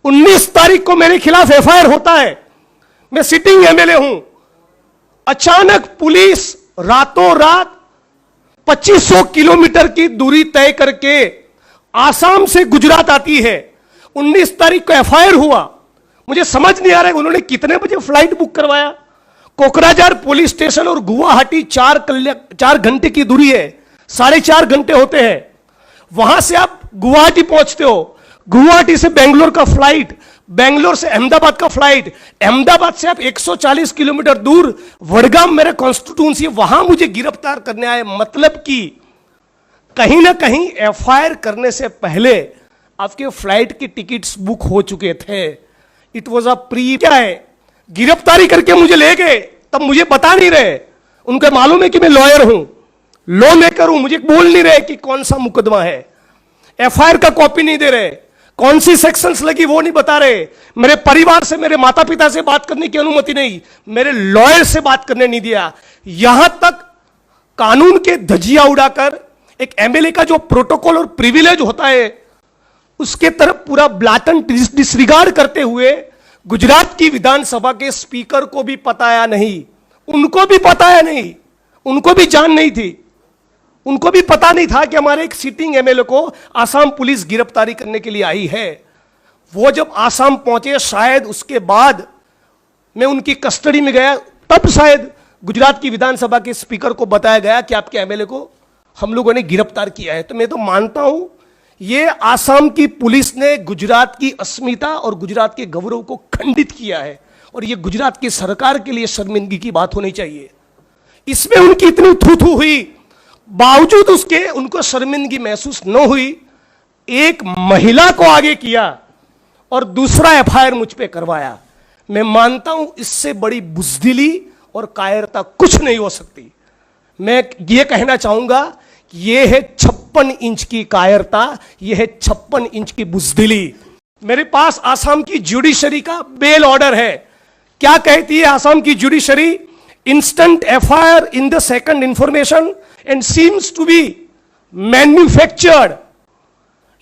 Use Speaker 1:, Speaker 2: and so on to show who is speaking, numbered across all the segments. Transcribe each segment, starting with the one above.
Speaker 1: 19 तारीख को मेरे खिलाफ एफआईआर होता है, मैं सिटिंग एमएलए हूं। अचानक पुलिस रातों रात 2500 किलोमीटर की दूरी तय करके आसाम से गुजरात आती है। 19 तारीख को एफआईआर हुआ। मुझे समझ नहीं आ रहा है उन्होंने कितने बजे फ्लाइट बुक करवाया। कोकराझार पुलिस स्टेशन और गुवाहाटी 4 घंटे की दूरी है, 4.5 घंटे होते हैं। वहां से आप गुवाहाटी पहुंचते हो, गुवाहाटी से बेंगलोर का फ्लाइट, बेंगलोर से अहमदाबाद का फ्लाइट, अहमदाबाद से आप 140 किलोमीटर दूर वडगाम मेरा कॉन्स्टिट्यूंसी, वहां मुझे गिरफ्तार करने आए। मतलब कि कहीं ना कहीं एफआईआर करने से पहले आपके फ्लाइट की टिकट्स बुक हो चुके थे। It was a pre. क्या है, गिरफ्तारी करके मुझे ले गए, तब मुझे बता नहीं रहे। उनको मालूम है कि मैं लॉयर हूं, लॉ मेकर हूं, मुझे बोल नहीं रहे कि कौन सा मुकदमा है। एफआईआर का कॉपी नहीं दे रहे, कौन सी सेक्शंस लगी वो नहीं बता रहे। मेरे परिवार से, मेरे माता पिता से बात करने की अनुमति नहीं, मेरे लॉयर से बात करने नहीं दिया। यहां तक कानून के धजिया उड़ाकर एक एमएलए का जो प्रोटोकॉल और प्रिविलेज होता है उसके तरफ पूरा ब्लाटंट डिसरिगार्ड करते हुए गुजरात की विधानसभा के स्पीकर को भी पताया नहीं, उनको भी पताया नहीं, उनको भी जान नहीं थी, उनको भी पता नहीं था कि हमारे एक सिटिंग एमएलए को आसाम पुलिस गिरफ्तारी करने के लिए आई है। वो जब आसाम पहुंचे, शायद उसके बाद मैं उनकी कस्टडी में गया, तब शायद गुजरात की विधानसभा के स्पीकर को बताया गया कि आपके एमएलए को हम लोगों ने गिरफ्तार किया है। तो मैं तो मानता हूं ये आसाम की पुलिस ने गुजरात की अस्मिता और गुजरात के गौरव को खंडित किया है, और ये गुजरात की सरकार के लिए शर्मिंदगी की बात होनी चाहिए। इसमें उनकी इतनी थू हुई, बावजूद उसके उनको शर्मिंदगी महसूस न हुई। एक महिला को आगे किया और दूसरा एफआईआर मुझ पे करवाया। मैं मानता हूं इससे बड़ी बुज़दिली और कायरता कुछ नहीं हो सकती। मैं ये कहना चाहूंगा कि ये है 56 इंच की कायरता, ये है 56 इंच की बुज़दिली। मेरे पास आसाम की जुडिशरी का बेल ऑर्डर है। क्या कहती है आसाम की judiciary? Instant FIR in the second information and seems to be manufactured.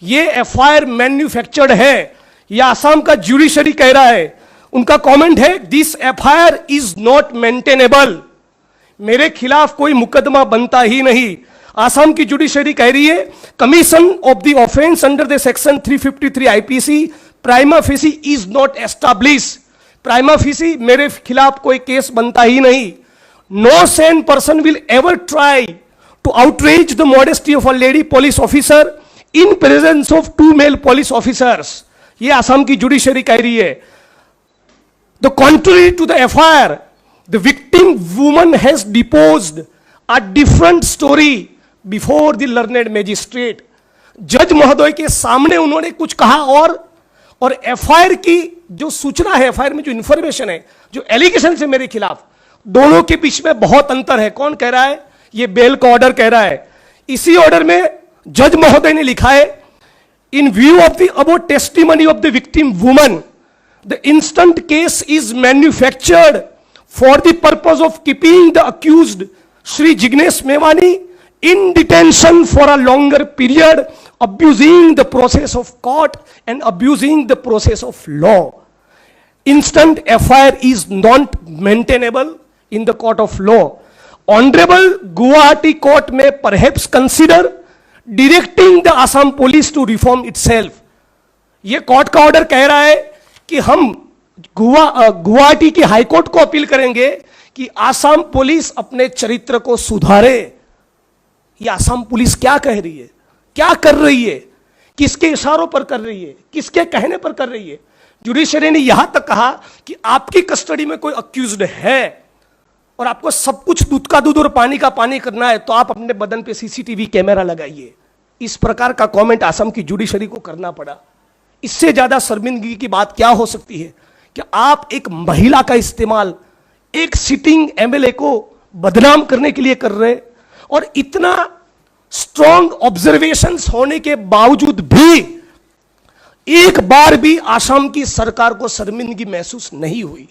Speaker 1: ये एफआईआर मैन्युफैक्चर्ड है, यह आसाम का जुडिशरी कह रहा है। उनका कमेंट है, this FIR is not maintainable. मेरे खिलाफ कोई मुकदमा बनता ही नहीं। आसाम की जुडिशरी कह रही है, commission of the offence under the section 353 IPC prima facie is not establish. Prima facie मेरे खिलाफ कोई केस बनता ही नहीं। No sane person will ever try to outrage the modesty of a lady police officer in presence of 2 male police officers. ये आसाम की judiciary कह रही है। The contrary to the FIR, the victim woman has deposed a different story before the learned magistrate. जज महोदय के सामने उन्होंने कुछ कहा और एफआईआर की जो सूचना है, एफआईआर में जो इंफॉर्मेशन है, जो एलिगेशन है मेरे खिलाफ, दोनों के बीच में बहुत अंतर है। कौन कह रहा है? ये बेल का ऑर्डर कह रहा है। इसी ऑर्डर में जज महोदय ने लिखा है, इन view of the about testimony of the victim woman, the instant case is manufactured for the purpose of keeping the accused Shri Jignesh Mevani in detention for a longer period, abusing the process of court and abusing the process of law. Instant FIR is not maintainable in the court of law. Honorable Guwahati Court may perhaps consider directing the Assam police to reform itself. ये court का order कह रहा है कि हम गुवाहाटी की high court को appeal करेंगे कि आसाम पुलिस अपने चरित्र को सुधारे। ये आसाम पुलिस क्या कह रही है, क्या कर रही है, किसके इशारों पर कर रही है, किसके कहने पर कर रही है? जुडिशरी ने यहां तक कहा कि आपकी कस्टडी में कोई अक्यूज्ड है और आपको सब कुछ दूध का दूध और पानी का पानी करना है तो आप अपने बदन पे सीसीटीवी कैमरा लगाइए। इस प्रकार का कमेंट आसाम की जुडिशरी को करना पड़ा। इससे ज्यादा शर्मिंदगी की बात क्या हो सकती है कि आप एक महिला का इस्तेमाल एक सिटिंग एमएलए को बदनाम करने के लिए कर रहे, और इतना स्ट्रॉन्ग ऑब्जर्वेशंस होने के बावजूद भी एक बार भी आसाम की सरकार को शर्मिंदगी महसूस नहीं हुई।